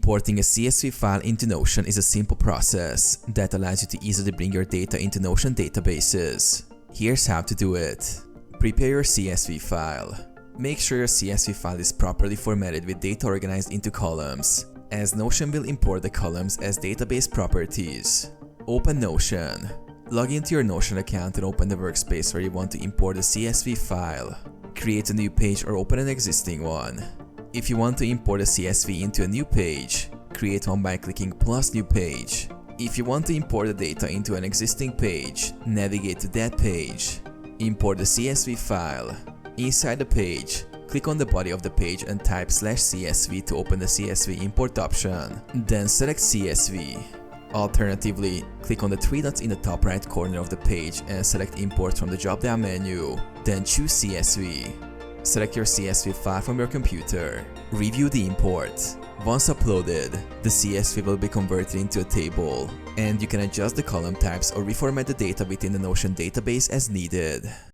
Importing a CSV file into Notion is a simple process that allows you to easily bring your data into Notion databases. Here's how to do it. Prepare your CSV file. Make sure your CSV file is properly formatted with data organized into columns, as Notion will import the columns as database properties. Open Notion. Log into your Notion account and open the workspace where you want to import the CSV file. Create a new page or open an existing one. If you want to import a CSV into a new page, create one by clicking plus new page. If you want to import the data into an existing page, navigate to that page. Import the CSV file. Inside the page, click on the body of the page and type /CSV to open the CSV import option. Then select CSV. Alternatively, click on the three dots in the top right corner of the page and select Import from the drop-down menu. Then choose CSV. Select your CSV file from your computer. Review the import. Once uploaded, the CSV will be converted into a table, and you can adjust the column types or reformat the data within the Notion database as needed.